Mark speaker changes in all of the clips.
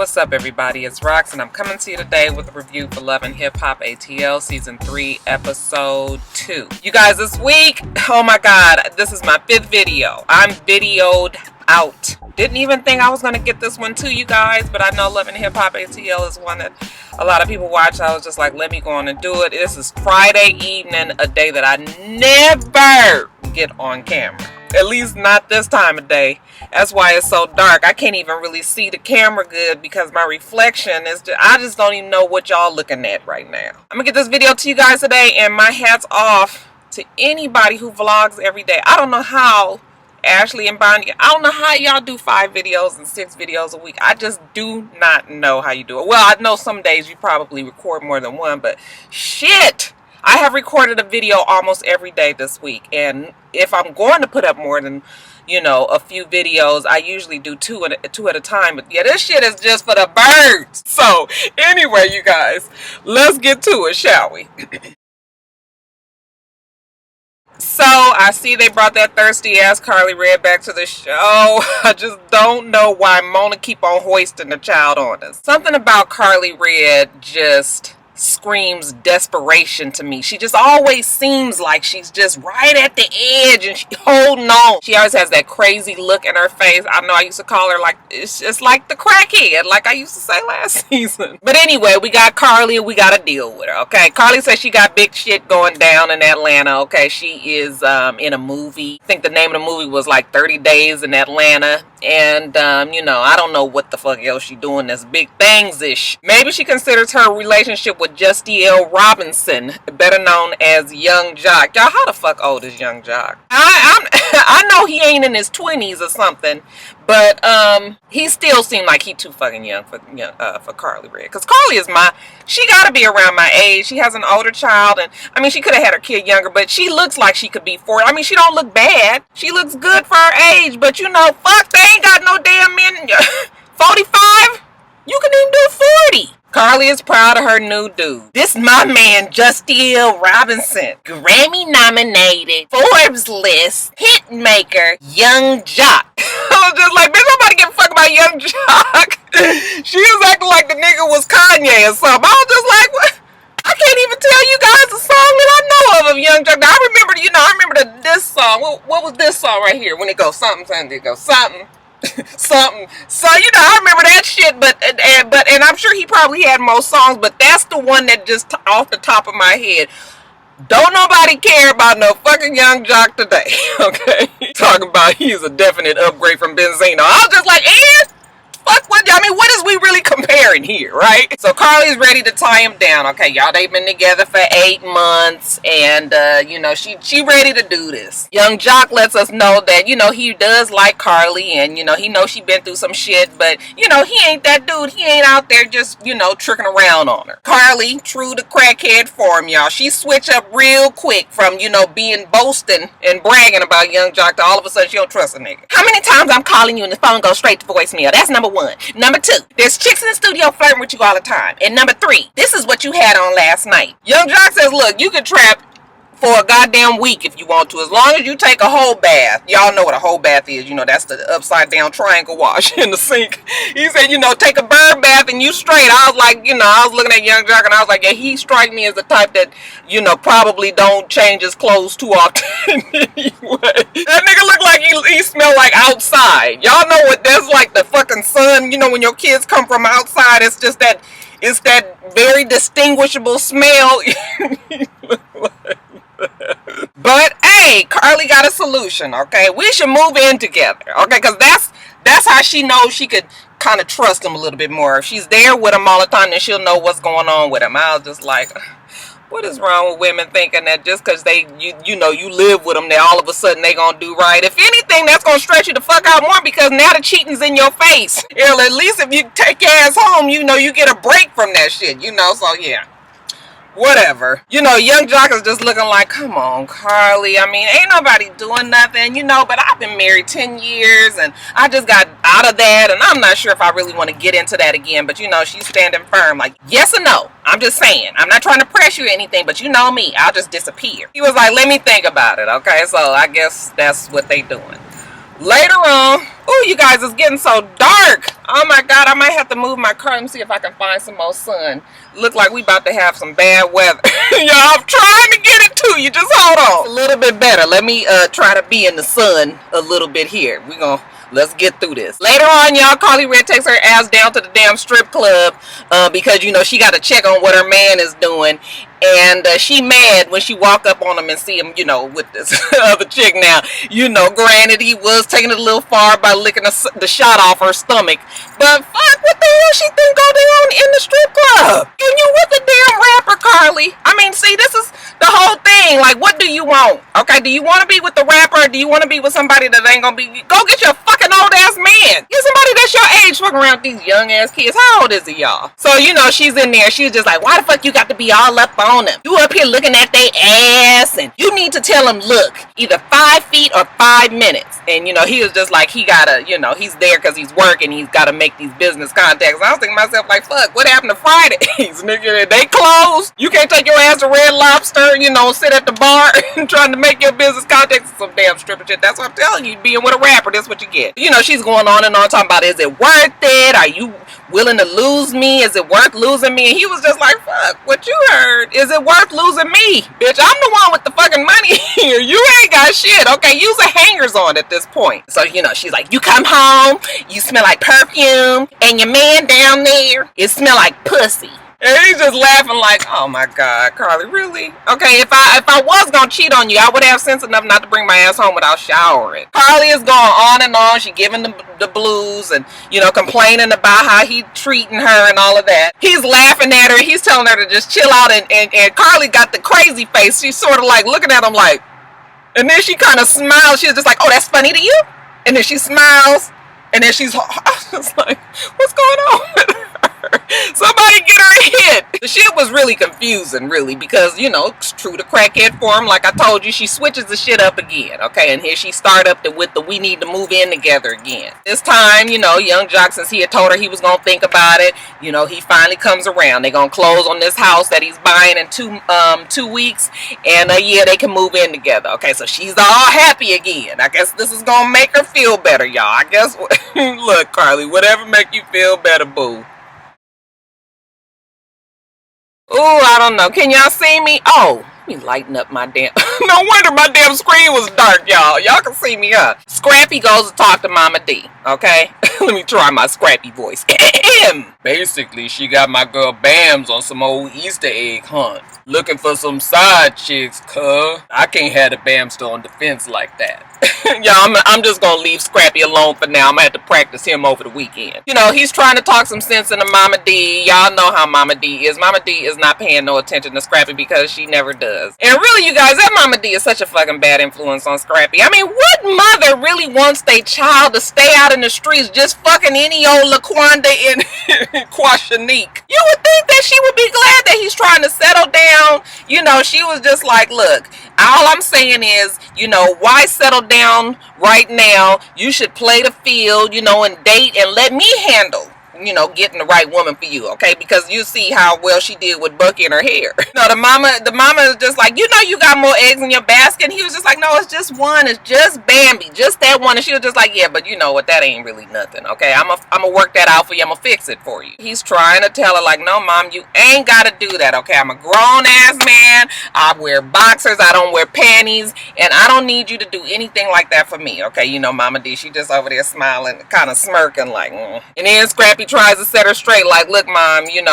Speaker 1: What's up, everybody? It's Rox, and I'm coming to you today with a review for Love and Hip Hop ATL Season 3, Episode 2. You guys, this week, oh my god, this is my 5th video. I'm videoed out. Didn't even think I was going to get this one to you guys, but I know Love and Hip Hop ATL is one that a lot of people watch. I was just like, let me go on and do it. This is Friday evening, a day that I never get on camera. At least not this time of day. That's why it's so dark. I can't even really see the camera good because my reflection is just, I just don't even know what y'all looking at right now. I'm gonna get this video to you guys today, and my hat's off to anybody who vlogs every day. I don't know how Ashley and Bonnie, I don't know how y'all do 5 videos and 6 videos a week. I just do not know how you do it. Well, I know some days you probably record more than one, but shit, I have recorded a video almost every day this week, and if I'm going to put up more than, you know, a few videos, I usually do two at a time. But yeah, this shit is just for the birds. So anyway, you guys, let's get to it, shall we? So I see they brought that thirsty ass Carly Red back to the show. I just don't know why Mona keep on hoisting the child on us. Something about Carly Red just screams desperation to me. She just always seems like she's just right at the edge and she holding on. She always has that crazy look in her face. I know I used to call her like, it's just like the crackhead, like I used to say last season. But anyway, we got Carly and we got to deal with her, okay? Carly says she got big shit going down in Atlanta, okay? She is in a movie. I think the name of the movie was like 30 Days in Atlanta. And, you know, I don't know what the fuck else she doing that's big things-ish. Maybe she considers her relationship with Justiel Robinson, better known as Young Jock. Y'all, how the fuck old is Young Jock? I know he ain't in his 20s or something, but he still seemed like he too fucking young for Carly Red. Because Carly is she gotta be around my age. She has an older child, and I mean, she could have had her kid younger, but she looks like she could be 40. I mean, she don't look bad. She looks good for her age, but you know, fuck, they ain't got no damn men. 45? You can even do 40. Carly is proud of her new dude. This my man, Justiel Robinson. Grammy nominated, Forbes list, hit maker, Young Jock. I was just like, bitch, nobody give a fuck about Young Jock. She was acting like the nigga was Kanye or something. I was just like, what? I can't even tell you guys the song that I know of Young Jock. Now, I remember, you know, I remember this song. What was this song right here? When it goes something, it goes something. Something. So, you know, I remember that shit, but I'm sure he probably had most songs, but that's the one that just off the top of my head. Don't nobody care about no fucking Young Jock today, okay? Talking about he's a definite upgrade from Benzino. I was just like, fuck, what? I mean, what is we really comparing here, right? So Carly's ready to tie him down. Okay, y'all, they've been together for 8 months, and you know, she ready to do this. Young Jock lets us know that, you know, he does like Carly, and you know, he knows she been through some shit, but you know, he ain't that dude. He ain't out there just, you know, tricking around on her. Carly, true to crackhead form, y'all, she switch up real quick from, you know, being boasting and bragging about Young Jock to all of a sudden she don't trust a nigga. How many times I'm calling you and the phone goes straight to voicemail? That's number 1. Number 2, there's chicks in the studio flirting with you all the time. And number 3, this is what you had on last night. Young Jock says, look, you can trap for a goddamn week if you want to, as long as you take a whole bath. Y'all know what a whole bath is. You know, that's the upside down triangle wash in the sink. He said, you know, take a bird bath and you straight. I was like, you know, I was looking at Young Jock and I was like, yeah, he strike me as the type that, you know, probably don't change his clothes too often anyway. That nigga look like he smell like outside. Y'all know what that's like, the fucking sun. You know, when your kids come from outside, it's just that, it's that very distinguishable smell. But hey, Carly got a solution, okay? We should move in together, okay? Because that's how she knows she could kind of trust him a little bit more. If she's there with him all the time, then she'll know what's going on with him. I was just like, what is wrong with women thinking that just because you know, you live with them, that all of a sudden they gonna do right? If anything, that's gonna stretch you the fuck out more, because now the cheating's in your face. Hell, at least if you take your ass home, you know, you get a break from that shit, you know? So yeah, whatever. You know, Young Jock is just looking like, come on, Carly. I mean, ain't nobody doing nothing, you know, but I've been married 10 years and I just got out of that, and I'm not sure if I really want to get into that again. But you know, she's standing firm, like, yes or no. I'm just saying, I'm not trying to press you or anything, but you know me, I'll just disappear. He was like, let me think about it, okay? So I guess that's what they doing. Later on, oh, you guys, it's getting so dark. Oh my God, I might have to move my car. Let me see if I can find some more sun. Look like we about to have some bad weather. Y'all, I'm trying to get it to you. Just hold on. It's a little bit better. Let me try to be in the sun a little bit here. Let's get through this. Later on, y'all, Carly Red takes her ass down to the damn strip club because, she got to check on what her man is doing. And she mad when she walk up on him and see him, with this other chick now. Granted, he was taking it a little far by licking the shot off her stomach. But fuck, what the hell she think go down in the strip club? And you with the damn rapper, Carly. I mean, see, this is the whole thing. Like, what do you want? Okay, do you want to be with the rapper or do you want to be with somebody that ain't gonna be? Go get your fucking old ass man. Get somebody that's your age fucking around with these young ass kids. How old is he, y'all? So, she's in there. She's just like, why the fuck you got to be all up on them? You up here looking at their ass, and you need to tell them, look, either 5 feet or 5 minutes. And he was just like, he gotta, he's there because he's working. He's got to make these business contacts. I was thinking to myself, like, fuck, what happened to Fridays? Nigga, they closed. You can't take your ass to Red Lobster, sit at the bar and trying to make your business contacts with some damn stripper shit. That's what I'm telling you. Being with a rapper, that's what you get. She's going on and on talking about, is it worth it? Are you willing to lose me? Is it worth losing me? And he was just like, fuck, what you heard? Is it worth losing me? Bitch, I'm the one with the fucking money here. You ain't got shit. Okay, use a hangers on at this point. So, she's like, you come home, you smell like perfume, and your man down there, it smell like pussy. And he's just laughing like, oh my God, Carly, really? Okay, if I was gonna cheat on you, I would have sense enough not to bring my ass home without showering. Carly is going on and on. She giving the blues and, complaining about how he treating her and all of that. He's laughing at her. He's telling her to just chill out. And Carly got the crazy face. She's sort of like looking at him like, and then she kind of smiles. She's just like, oh, that's funny to you? And then she smiles. And then I was just like, what's going on? Somebody get her a hit. The shit was really confusing, really, because, it's true to crackhead form. Like I told you, she switches the shit up again, okay? And here she start up with the we need to move in together again. This time, young Jock, since he had told her he was going to think about it, he finally comes around. They're going to close on this house that he's buying in 2 weeks. And, yeah, they can move in together. Okay, so she's all happy again. I guess this is going to make her feel better, y'all. I guess, look, Carly, whatever make you feel better, boo. Ooh, I don't know. Can y'all see me? Oh, let me lighten up my damn... No wonder my damn screen was dark, y'all. Y'all can see me, huh? Scrappy goes to talk to Mama D, okay? Let me try my Scrappy voice. Basically, she got my girl Bams on some old Easter egg hunt. Looking for some side chicks, cuz. I can't have the Bamster on defense like that. Yeah, I'm just gonna leave Scrappy alone for now. I'm gonna have to practice him over the weekend. He's trying to talk some sense into Mama D. Y'all know how Mama D is. Mama D is not paying no attention to Scrappy because she never does. And really, you guys, that Mama D is such a fucking bad influence on Scrappy. I mean, what mother really wants their child to stay out in the streets just fucking any old LaQuanda and Quashanique? You would think that she would be glad that he's trying to settle down. She was just like, look, all I'm saying is, why settle down right now? You should play the field, and date and let me handle, getting the right woman for you, okay? Because you see how well she did with Bucky and her hair. No, the mama is just like, you got more eggs in your basket. And he was just like, no, it's just one. It's just Bambi, just that one. And she was just like, yeah, but you know what? That ain't really nothing, okay? I'm gonna work that out for you. I'm gonna fix it for you. He's trying to tell her like, no, mom, you ain't gotta do that, okay? I'm a grown ass man. I wear boxers. I don't wear panties, and I don't need you to do anything like that for me, okay? Mama D, she just over there smiling, kind of smirking like, And then Scrappy tries to set her straight like, look, mom, you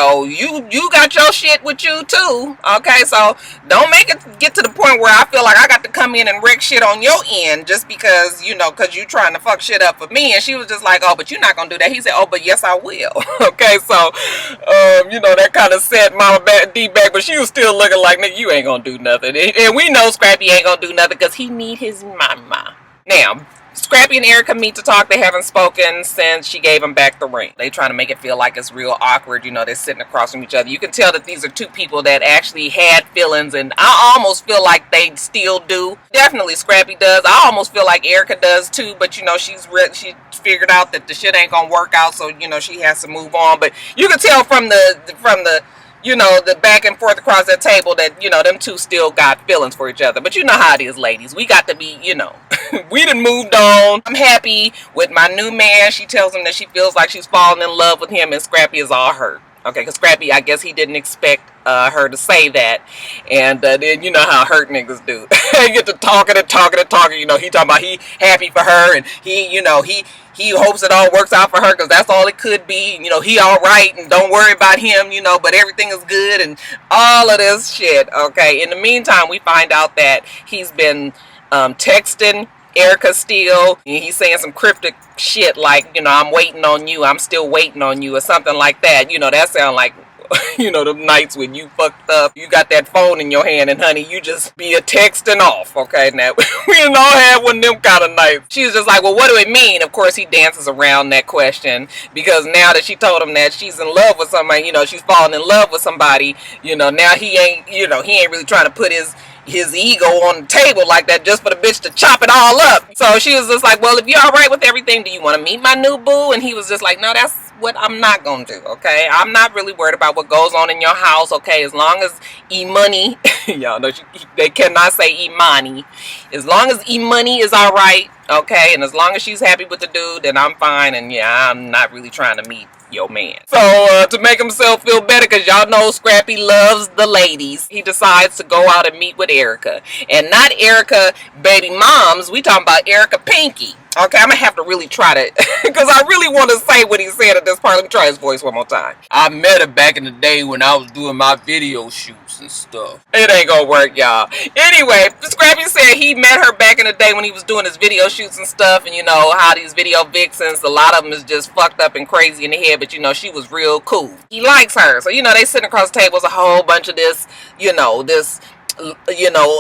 Speaker 1: got your shit with you too, okay? So don't make it get to the point where I feel like I got to come in and wreck shit on your end just because you trying to fuck shit up for me. And she was just like, oh, but you're not gonna do that. He said, oh, but yes I will. Okay, so that kind of set Mama D back, but she was still looking like, nigga, you ain't gonna do nothing. And we know Scrappy ain't gonna do nothing because he need his mama. Now Scrappy and Erica meet to talk. They haven't spoken since she gave him back the ring. They trying to make it feel like it's real awkward. They're sitting across from each other. You can tell that these are two people that actually had feelings, and I almost feel like they still do. Definitely Scrappy does. I almost feel like Erica does too, but she figured out that the shit ain't gonna work out, so she has to move on. But you can tell from the you know, the back and forth across that table that, you know, them two still got feelings for each other. But you know how it is, ladies. We got to be, you know, we done moved on. I'm happy with my new man. She tells him that she feels like she's falling in love with him, and Scrappy is all hurt. Okay, because Scrappy, I guess he didn't expect her to say that. And then you know how hurt niggas do. They get to talking and talking and talking. You know, he talking about he happy for her, and he, you know, he hopes it all works out for her because that's all it could be. You know, he all right, and don't worry about him, you know, but everything is good and all of this shit. Okay, in the meantime, we find out that he's been texting Erica still. He's saying some cryptic shit like, you know, I'm waiting on you, I'm still waiting on you, or something like that. You know, that sound like you know, the nights when you fucked up, you got that phone in your hand, and honey, you just be a texting off. Okay, now we didn't all have one of them kind of nights. She was just like, well, what do it mean? Of course, he dances around that question, because now that she told him that she's in love with somebody, you know, she's falling in love with somebody, you know, now he ain't, you know, he ain't really trying to put his ego on the table like that just for the bitch to chop it all up. So she was just like, well, if you're all right with everything, do you want to meet my new boo? And he was just like, no, that's what I'm not gonna do. Okay, I'm not really worried about what goes on in your house. Okay, as long as E-money y'all know they cannot say E-money, as long as E-money is all right, okay, and as long as she's happy with the dude, then I'm fine. And yeah, I'm not really trying to meet your man. So to make himself feel better, because y'all know Scrappy loves the ladies, he decides to go out and meet with Erica. And not Erica baby moms, we talking about Erica Pinky. Okay, I'm gonna have to really try to, because I really want to say what he said at this part. Let me try his voice one more time. I met her back in the day when I was doing my video shoots and stuff. It ain't gonna work, y'all. Anyway, Scrappy said he met her back in the day when he was doing his video shoots and stuff, and you know how these video vixens, a lot of them is just fucked up and crazy in the head, but you know, she was real cool. He likes her. So, you know, they sitting across tables, a whole bunch of this, you know,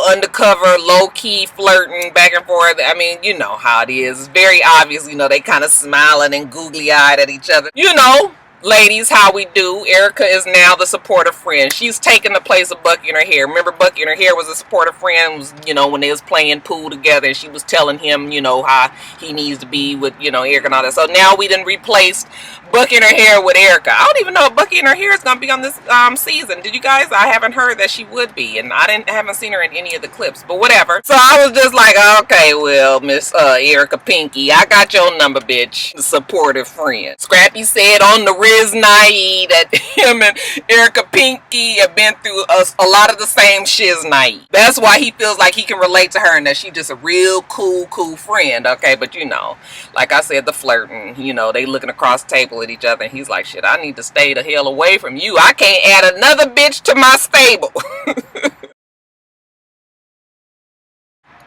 Speaker 1: undercover, low-key flirting back and forth. I mean, you know how it is. It's very obvious, you know, they kind of smiling and googly-eyed at each other. You know, ladies, how we do. Erica is now the supportive friend. She's taking the place of Bucky in her hair. Remember, Bucky in her hair was a supportive friend, was, you know, when they was playing pool together, and she was telling him, you know, how he needs to be with, you know, Erica and all that. So now we done replaced Bucky in her hair with Erica. I don't even know if Bucky in her hair is gonna be on this season. Did you guys? I haven't heard that she would be, and I haven't seen her in any of the clips, but whatever. So I was just like, okay, well, Miss Erica Pinky, I got your number, bitch. The supportive friend. Scrappy said on the Riz night that him and Erica Pinky have been through a lot of the same shiz night. That's why he feels like he can relate to her, and that she's just a real cool friend. Okay, but you know, like I said, the flirting, you know, they looking across the table at each other, and he's like, shit, I need to stay the hell away from you. I can't add another bitch to my stable.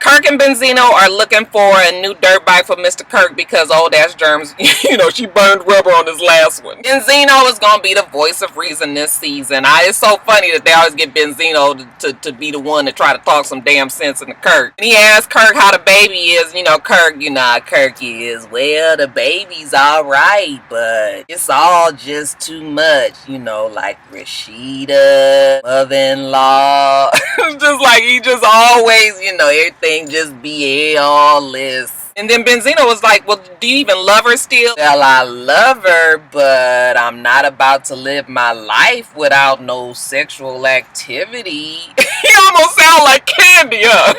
Speaker 1: Kirk and Benzino are looking for a new dirt bike for Mr. Kirk because old ass Germs, you know, she burned rubber on his last one. Benzino is going to be the voice of reason this season. It's so funny that they always get Benzino to be the one to try to talk some damn sense into Kirk. And he asks Kirk how the baby is. You know, Kirk, you know how Kirk is. Well, the baby's alright, but it's all just too much. You know, like Rashida, mother-in-law. It's just like he just always, you know, everything just be all this. And then Benzino was like, well, do you even love her still? Well, I love her, but I'm not about to live my life without no sexual activity. He almost sound like Candy, huh?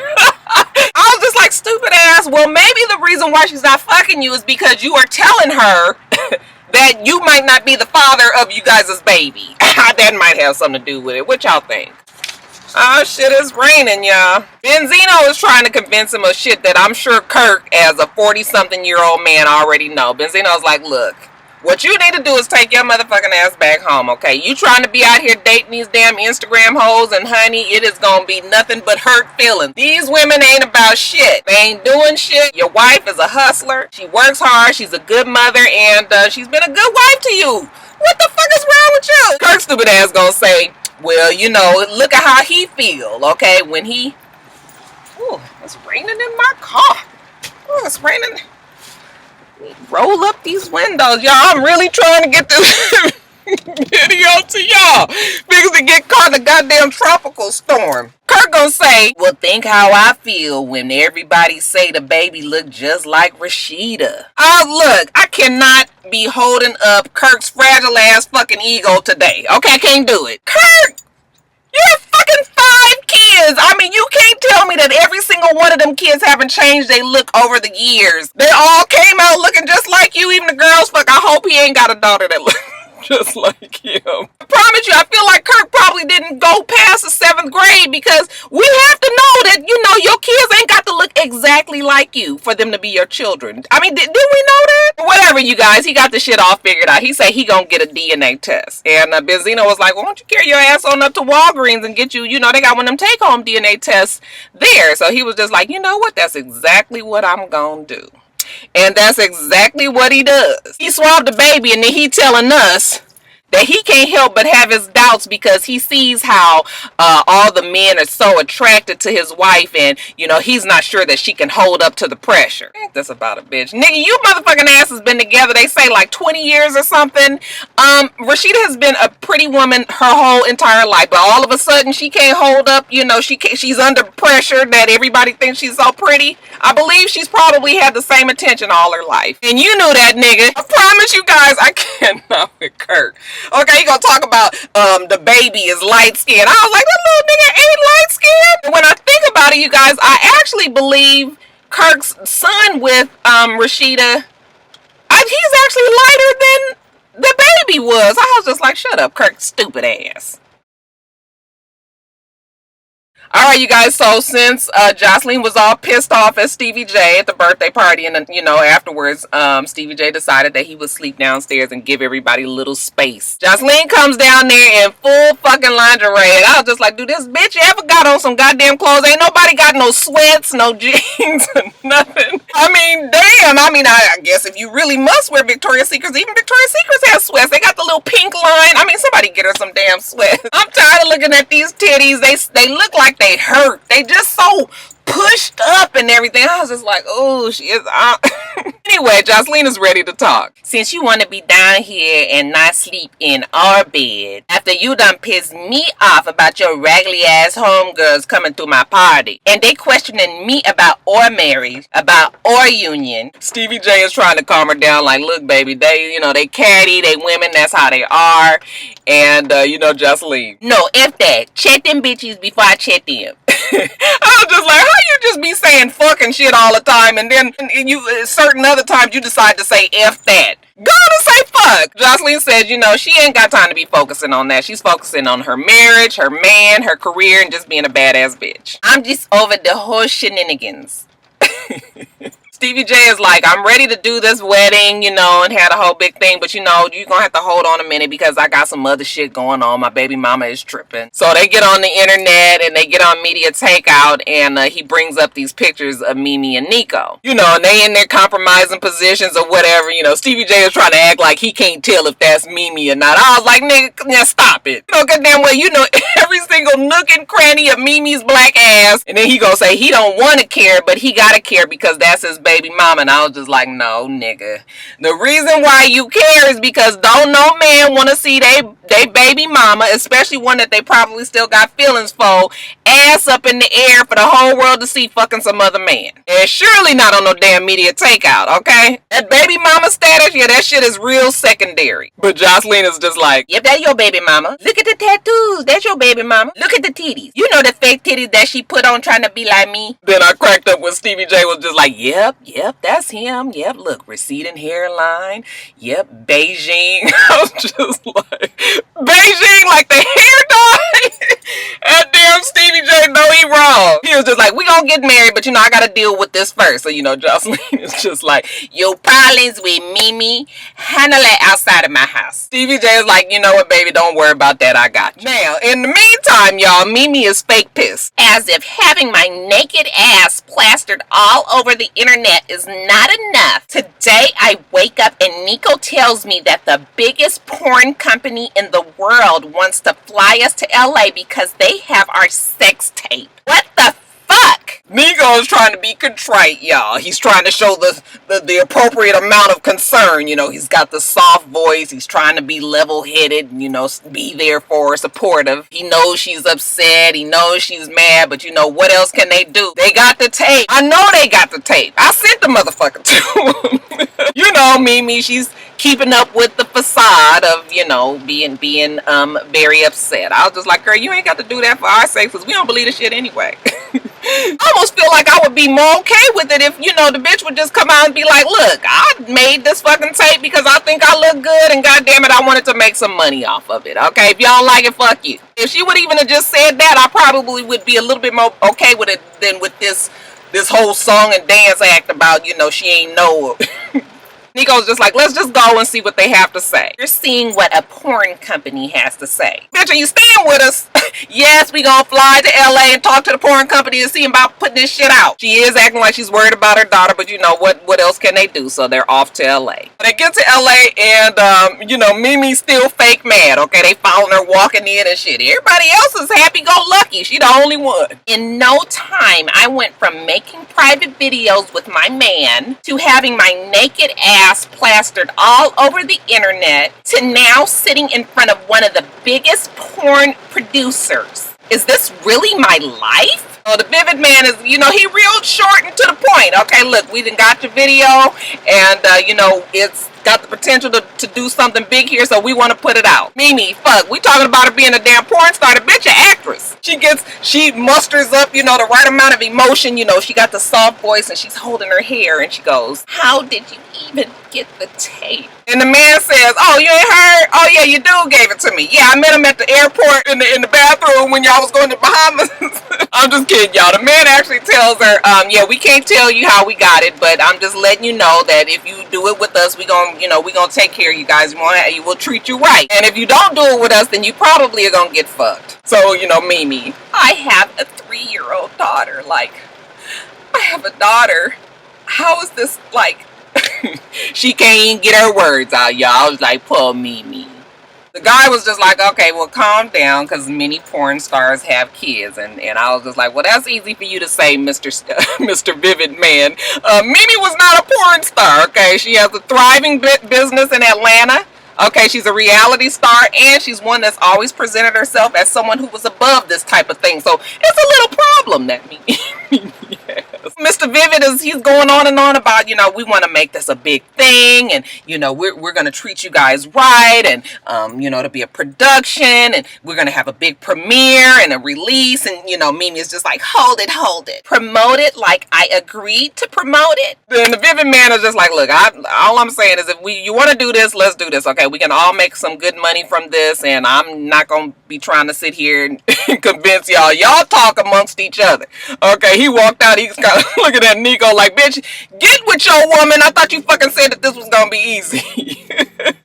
Speaker 1: I was just like, stupid ass. Well, maybe the reason why she's not fucking you is because you are telling her that you might not be the father of you guys' baby. That might have something to do with it. What y'all think? Oh shit, it's raining, y'all. Benzino is trying to convince him of shit that I'm sure Kirk, as a 40-something-year-old man, already know. Benzino's like, look, what you need to do is take your motherfucking ass back home, okay? You trying to be out here dating these damn Instagram hoes, and honey, it is gonna be nothing but hurt feelings. These women ain't about shit. They ain't doing shit. Your wife is a hustler. She works hard. She's a good mother, and she's been a good wife to you. What the fuck is wrong with you? Kirk's stupid ass gonna say, well, you know, look at how he feel, okay, when he... Ooh, it's raining in my car. Ooh, it's raining. Roll up these windows, y'all. I'm really trying to get this video to y'all because to get caught in a goddamn tropical storm. Kirk Kirk gonna say, well, think how I feel when everybody say the baby look just like Rashida. Look, I cannot be holding up Kirk's fragile ass fucking ego today. Okay, I can't do it. Kirk, you have fucking 5 kids. I mean, you can't tell me that every single one of them kids haven't changed their look over the years. They all came out looking just like you, even the girls. Fuck, I hope he ain't got a daughter that looks just like him. I promise you, I feel like Kirk probably didn't go past the 7th grade because we have to know that, you know, your kids ain't got to look exactly like you for them to be your children. I mean, did we know that? Whatever, you guys, he got the shit all figured out. He said he gonna get a DNA test. And Benzino was like, well, why don't you carry your ass on up to Walgreens and get you, you know, they got one of them take-home DNA tests there. So he was just like, you know what, that's exactly what I'm gonna do. And that's exactly what he does. He swabbed the baby and then he telling us that he can't help but have his doubts because he sees how all the men are so attracted to his wife and, you know, he's not sure that she can hold up to the pressure. That's about a bitch. Nigga, you motherfucking ass has been together, they say, like 20 years or something. Rashida has been a pretty woman her whole entire life, but all of a sudden she can't hold up, you know, she's under pressure that everybody thinks she's so pretty. I believe she's probably had the same attention all her life. And you knew that, nigga. I promise you guys, I cannot with Kirk. Okay, you gonna talk about the baby is light skinned. I was like, that little nigga ain't light skinned. When I think about it, you guys, I actually believe Kirk's son with Rashida, he's actually lighter than the baby was. I was just like, shut up, Kirk, stupid ass. Alright, you guys, so since Jocelyn was all pissed off at Stevie J at the birthday party, and you know, afterwards, Stevie J decided that he would sleep downstairs and give everybody a little space. Jocelyn comes down there in full fucking lingerie, and I was just like, dude, this bitch ever got on some goddamn clothes? Ain't nobody got no sweats, no jeans, nothing. I mean, damn, I guess if you really must wear Victoria's Secrets, even Victoria's Secrets has sweats. They got the little pink line. I mean, somebody get her some damn sweats. I'm tired of looking at these titties. They look like they hurt. They just so pushed up and everything. I was just like, oh, she is Anyway, Jocelyn is ready to talk. Since you want to be down here and not sleep in our bed, after you done pissed me off about your raggedy ass homegirls coming through my party, and they questioning me about our marriage, about our union, Stevie J is trying to calm her down like, look, baby, they, you know, they catty, they women, that's how they are. And, you know, Jocelyn, no, F that. Check them bitches before I check them. I was just like, how you just be saying fucking shit all the time, and then you certain other times you decide to say F that. Go to say fuck. Jocelyn says, you know, she ain't got time to be focusing on that. She's focusing on her marriage, her man, her career, and just being a badass bitch. I'm just over the whole shenanigans. Stevie J is like, I'm ready to do this wedding, you know, and had a whole big thing, but you know, you're gonna have to hold on a minute because I got some other shit going on. My baby mama is tripping. So they get on the internet and they get on Media Takeout, and he brings up these pictures of Mimi and Nico. You know, and they in their compromising positions or whatever. You know, Stevie J is trying to act like he can't tell if that's Mimi or not. I was like, nigga, yeah, stop it. You know, goddamn well, you know every single nook and cranny of Mimi's black ass. And then he gonna say he don't want to care, but he gotta care because that's his baby mama. And I was just like, no, nigga. The reason why you care is because don't no man want to see they baby mama, especially one that they probably still got feelings for, ass up in the air for the whole world to see fucking some other man. And surely not on no damn Media Takeout, okay? That baby mama status, yeah, that shit is real secondary. But Jocelyn is just like, yep, that's your baby mama. Look at the tattoos. That's your baby mama. Look at the titties. You know the fake titties that she put on trying to be like me? Then I cracked up when Stevie J was just like, yep, that's him. Yep, look, receding hairline. Yep, Beijing. I was just like, Beijing like the hair dye? And damn Stevie J, no, he wrong. He was just like, we gonna get married, but you know, I gotta deal with this first. So, you know, Jocelyn is just like, your problems with Mimi, handle it outside of my house. Stevie J is like, you know what, baby, don't worry about that, I got you. Now, in the meantime, y'all, Mimi is fake pissed. As if having my naked ass plastered all over the internet is not enough. Today, I wake up and Nico tells me that the biggest porn company in the world wants to fly us to LA because they have our sex tape. What the fuck? Nico is trying to be contrite, y'all. He's trying to show the appropriate amount of concern. You know, he's got the soft voice. He's trying to be level-headed, you know, be there for her, supportive. He knows she's upset. He knows she's mad, but you know, what else can they do? They got the tape. I know they got the tape. I sent the motherfucker to him. You know, Mimi, she's keeping up with the facade of, you know, being very upset. I was just like, girl, you ain't got to do that for our sake, because we don't believe the shit anyway. I almost feel like I would be more okay with it if, you know, the bitch would just come out and be like, look, I made this fucking tape because I think I look good, and goddamn it, I wanted to make some money off of it. Okay, if y'all like it, fuck you. If she would even have just said that, I probably would be a little bit more okay with it than with this whole song and dance act about, you know, she ain't know. Nico's just like, let's just go and see what they have to say. You're seeing what a porn company has to say. Bitch, are you staying with us? Yes, we gonna fly to LA and talk to the porn company and see about putting this shit out. She is acting like she's worried about her daughter, but you know, what else can they do? So they're off to LA. They get to LA and, you know, Mimi's still fake mad, okay? They following her walking in and shit. Everybody else is happy-go-lucky. She the only one. In no time, I went from making private videos with my man to having my naked ass plastered all over the internet to now sitting in front of one of the biggest porn producers. Is this really my life? Oh, the Vivid Man is, you know, he real short and to the point. Okay, look, we done got your video, and, you know, it's got the potential to do something big here, so we want to put it out. Mimi, fuck, we talking about her being a damn porn star. The bitch an actress. She musters up, you know, the right amount of emotion. You know, she got the soft voice, and she's holding her hair, and she goes, how did you even get the tape? And the man says, oh, you ain't heard? Oh, yeah, you do gave it to me. Yeah, I met him at the airport in the bathroom when y'all was going to Bahamas. I'm just kidding, y'all. The man actually tells her, yeah, we can't tell you how we got it, but I'm just letting you know that if you do it with us, we gonna take care of you guys. We'll treat you right. And if you don't do it with us, then you probably are gonna get fucked. So, you know, Mimi, I have a 3-year-old daughter. Like, I have a daughter. How is this, like, she can't even get her words out, y'all. I was like, poor Mimi. The guy was just like, okay, well, calm down, because many porn stars have kids. And I was just like, well, that's easy for you to say, Mr. Vivid Man. Mimi was not a porn star, okay? She has a thriving business in Atlanta. Okay, she's a reality star, and she's one that's always presented herself as someone who was above this type of thing. So it's a little problem that Mimi has. Mr. Vivid he's going on and on about, you know, we want to make this a big thing, and, you know, we're going to treat you guys right, and, you know, it'll be a production, and we're going to have a big premiere and a release, and, you know, Mimi is just like, hold it. Promote it like I agreed to promote it. Then the Vivid Man is just like, look, all I'm saying is if you want to do this, let's do this, okay? We can all make some good money from this, and I'm not going to be trying to sit here and convince y'all. Y'all talk amongst each other. Okay, he walked out, he's kind of looking at Nico like, bitch, get with your woman. I thought you fucking said that this was gonna be easy.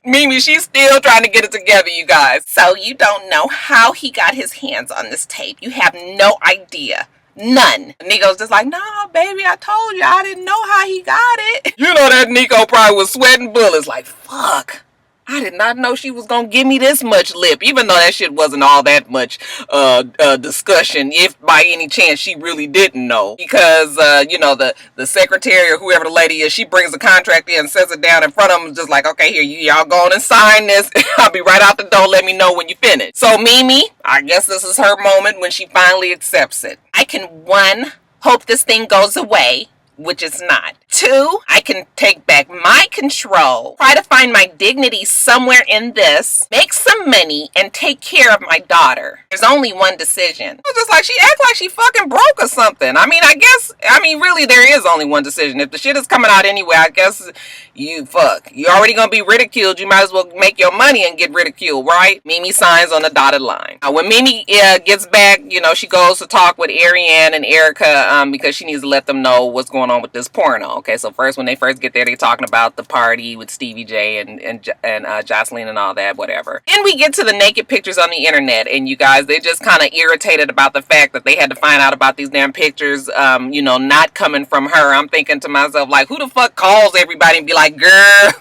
Speaker 1: Mimi, she's still trying to get it together, you guys. So you don't know how he got his hands on this tape. You have no idea. None. Nico's just like, nah, baby, I told you, I didn't know how he got it. You know that Nico probably was sweating bullets like, fuck. I did not know she was going to give me this much lip, even though that shit wasn't all that much discussion, if by any chance she really didn't know. Because, you know, the secretary or whoever the lady is, she brings the contract in and sets it down in front of them, just like, okay, here, y'all go on and sign this. I'll be right out the door. Let me know when you finish. So Mimi, I guess this is her moment when she finally accepts it. I can, 1, hope this thing goes away, which it's not. 2, I can take back my control, try to find my dignity somewhere in this, make some money, and take care of my daughter. There's only one decision. It's just like she acts like she fucking broke or something. I mean, really there is only one decision. If the shit is coming out anyway, I guess you already gonna be ridiculed. You might as well make your money and get ridiculed, right? Mimi signs on the dotted line. When Mimi gets back, you know, she goes to talk with Ariane and Erica because she needs to let them know what's going on with this porno. Okay, so first, when they first get there, they're talking about the party with Stevie J and Jocelyn and all that, whatever. Then we get to the naked pictures on the internet, and you guys, they just kind of irritated about the fact that they had to find out about these damn pictures, not coming from her. I'm thinking to myself, like, who the fuck calls everybody and be like, girl,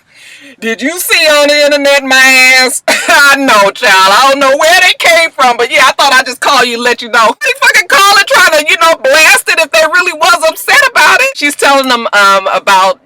Speaker 1: did you see on the internet my ass? I know, child. I don't know where they came from, but yeah, I thought I'd just call you and let you know. They fucking call and try to, blast it if they really was upset about it. She's telling them about,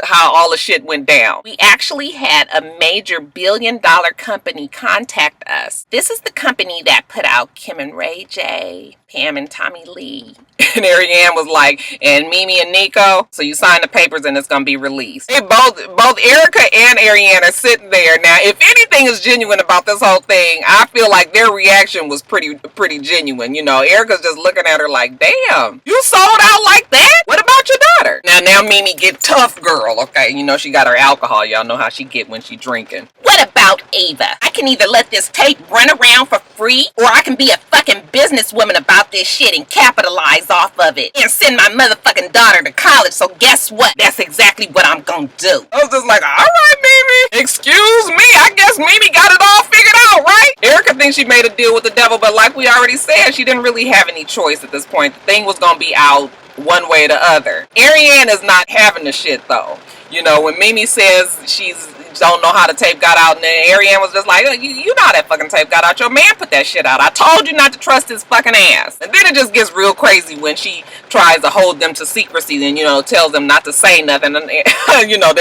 Speaker 1: how all the shit went down. We actually had a major billion-dollar company contact us. This is the company that put out Kim and Ray J, Pam and Tommy Lee. And Ariane was like, and Mimi and Nico, so you sign the papers and it's gonna be released. They both Erica and Ariane are sitting there. Now, if anything is genuine about this whole thing, I feel like their reaction was pretty genuine. Erica's just looking at her like, damn, you sold out like that? What about your daughter? Now Mimi get tough girl, okay? She got her alcohol. Y'all know how she get when she drinking. What about Ava? I can either let this tape run around for free, or I can be a fucking businesswoman about this shit and capitalize off of it and send my motherfucking daughter to college. So guess what? That's exactly what I'm gonna do. I was just like, all right, Mimi. Excuse me. I guess Mimi got it all figured out, right? Erica thinks she made a deal with the devil, but like we already said, she didn't really have any choice at this point. The thing was gonna be out one way or the other. Ariane is not having the shit though. When Mimi says she's don't know how the tape got out, and then Ariane was just like, oh, you know how that fucking tape got out. Your man put that shit out. I told you not to trust his fucking ass. And then it just gets real crazy when she tries to hold them to secrecy and, tells them not to say nothing. And,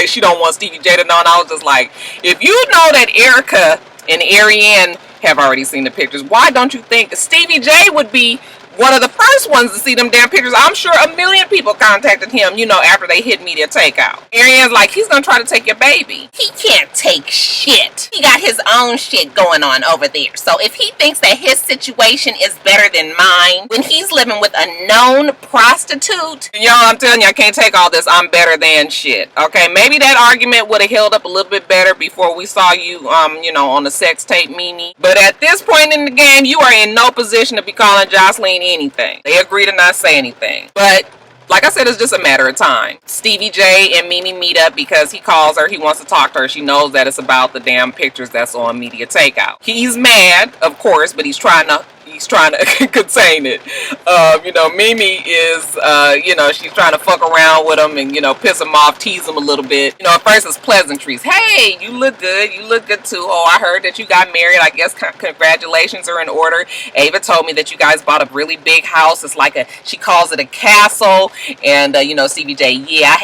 Speaker 1: she don't want Stevie J to know. And I was just like, if you know that Erica and Ariane have already seen the pictures, why don't you think Stevie J would be one of the first ones to see them damn pictures? I'm sure a million people contacted him, after they hit media takeout. Ariane's like, he's gonna try to take your baby. He can't take shit. He got his own shit going on over there. So if he thinks that his situation is better than mine, when he's living with a known prostitute, I'm telling you, I can't take all this I'm better than shit. Okay, maybe that argument would have held up a little bit better before we saw you, on the sex tape, Mimi. But at this point in the game, you are in no position to be calling Jocelyn anything. They agree to not say anything. But like I said, it's just a matter of time. Stevie J and Mimi meet up because he calls her. He wants to talk to her. She knows that it's about the damn pictures that's on media takeout. He's mad, of course, but he's trying to contain it. Mimi is, she's trying to fuck around with him and, piss him off, tease him a little bit. At first it's pleasantries. Hey, you look good. You look good too. Oh, I heard that you got married. I guess congratulations are in order. Ava told me that you guys bought a really big house. It's like she calls it a castle. And, Stevie J, yeah,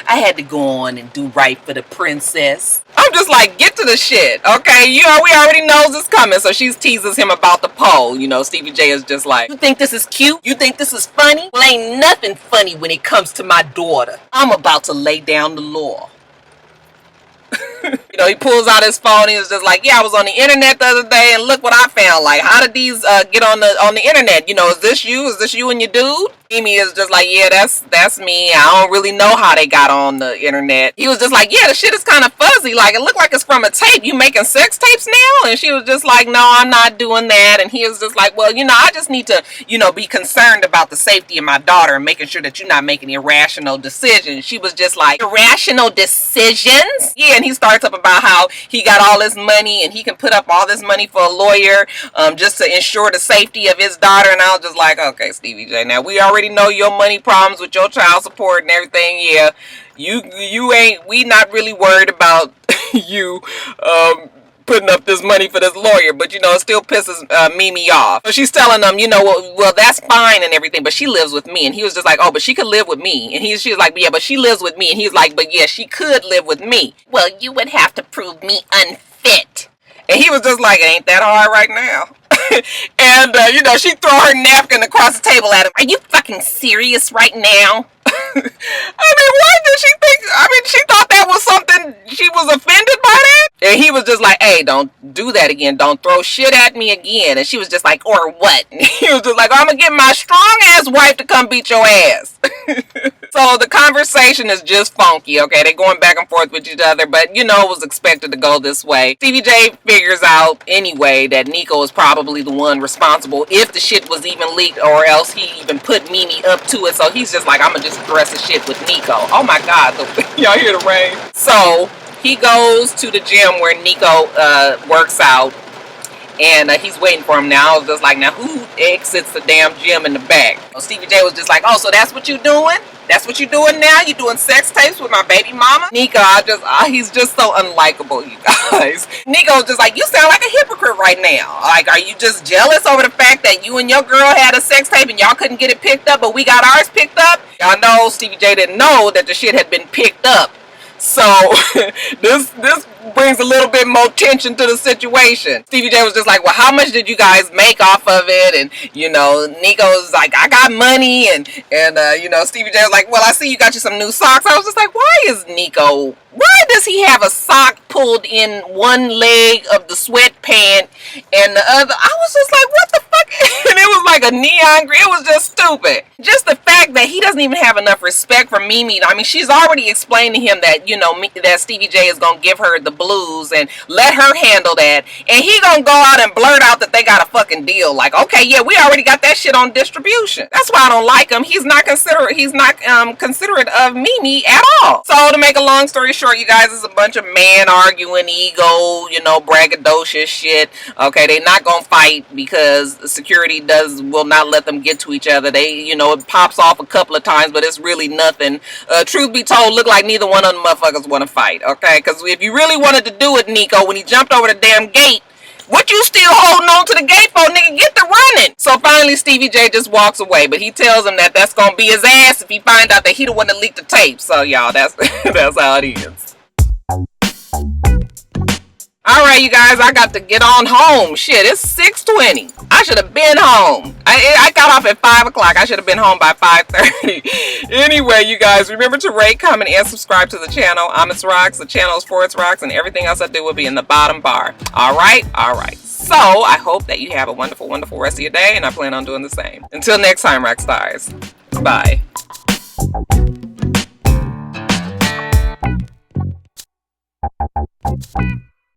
Speaker 1: I had to go on and do right for the princess. I'm just like, get to the shit, okay? We already knows it's coming. So she teases him about the pole. Stevie J is just like, you think this is cute? You think this is funny? Well, ain't nothing funny when it comes to my daughter. I'm about to lay down the law. He pulls out his phone. He was just like, yeah, I was on the internet the other day and look what I found. Like, how did these get on the internet? Is this you? Is this you and your dude? Mimi is just like, yeah, that's me. I don't really know how they got on the internet. He was just like, yeah, the shit is kind of fuzzy. Like, it looked like it's from a tape. You making sex tapes now? And she was just like, no, I'm not doing that. And he was just like, well, I just need to, be concerned about the safety of my daughter and making sure that you're not making irrational decisions. She was just like, irrational decisions? Yeah, and he starts up about how he got all this money and he can put up all this money for a lawyer just to ensure the safety of his daughter. And I was just like, okay, Stevie J, now we already know your money problems with your child support and everything. Yeah, we not really worried about you putting up this money for this lawyer, but it still pisses Mimi off. So she's telling them, well, that's fine and everything, but she lives with me. And he was just like, oh, but she could live with me. And she was like, yeah, but she lives with me. And he's like, but yeah, she could live with me. Well, you would have to prove me unfit. And he was just like, it ain't that hard right now. And, she threw her napkin across the table at him. Are you fucking serious right now? Why did she think, she thought that was something, she was offended by that? And he was just like, hey, don't do that again. Don't throw shit at me again. And she was just like, or what? And he was just like, I'm gonna get my strong ass wife to come beat your ass. So So the conversation is just funky, okay? They're going back and forth with each other, but you know it was expected to go this way. Stevie J figures out anyway that Nico is probably the one responsible if the shit was even leaked, or else he even put Mimi up to it. So he's just like, I'm gonna just address the shit with Nico. Oh my God, y'all hear the rain? So he goes to the gym where Nico works out. And he's waiting for him now. I was just like, now who exits the damn gym in the back? So Stevie J was just like, oh, so that's what you doing? That's what you doing now? You doing sex tapes with my baby mama? Nico, he's just so unlikable, you guys. Nico's just like, you sound like a hypocrite right now. Like, are you just jealous over the fact that you and your girl had a sex tape and y'all couldn't get it picked up, but we got ours picked up? Y'all know Stevie J didn't know that the shit had been picked up. So this brings a little bit more tension to the situation. Stevie J was just like, well, how much did you guys make off of it? And you know, Nico's like, I got money, and you know, Stevie J was like, well, I see you got you some new socks. I was just like, why does he have a sock pulled in one leg of the sweatpant and the other? I was just like, what the fuck? And it was like a neon green. It was just stupid. Just the fact that he doesn't even have enough respect for Mimi. I mean, she's already explained to him that, you know, that Stevie J is gonna give her the blues and let her handle that, and he gonna go out and blurt out that they got a fucking deal. Like, okay, yeah, we already got that shit on distribution. That's why I don't like him. He's not considerate. He's not considerate of Mimi at all. So to make a long story short, you guys, it's a bunch of man arguing, ego, you know, braggadocious shit. Okay, they not gonna fight because security will not let them get to each other. They, you know, it pops off a couple of times, but it's really nothing. Truth be told, look like neither one of them motherfuckers want to fight. Okay, because if you really wanted to do it, Nico, when he jumped over the damn gate, what you still holding on to the gate for, nigga? Get to running. So finally, Stevie J just walks away, but he tells him that that's gonna be his ass if he find out that he the one that leaked the tape. So y'all, that's that's how it ends. Alright, you guys, I got to get on home. Shit, it's 6:20. I should have been home. I got off at 5 o'clock. I should have been home by 5:30. Anyway, you guys, remember to rate, comment, and subscribe to the channel. I'm itsrox. The channel is for itsrox, and everything else I do will be in the bottom bar. Alright? Alright. So, I hope that you have a wonderful, wonderful rest of your day, and I plan on doing the same. Until next time, Roxstars. Bye.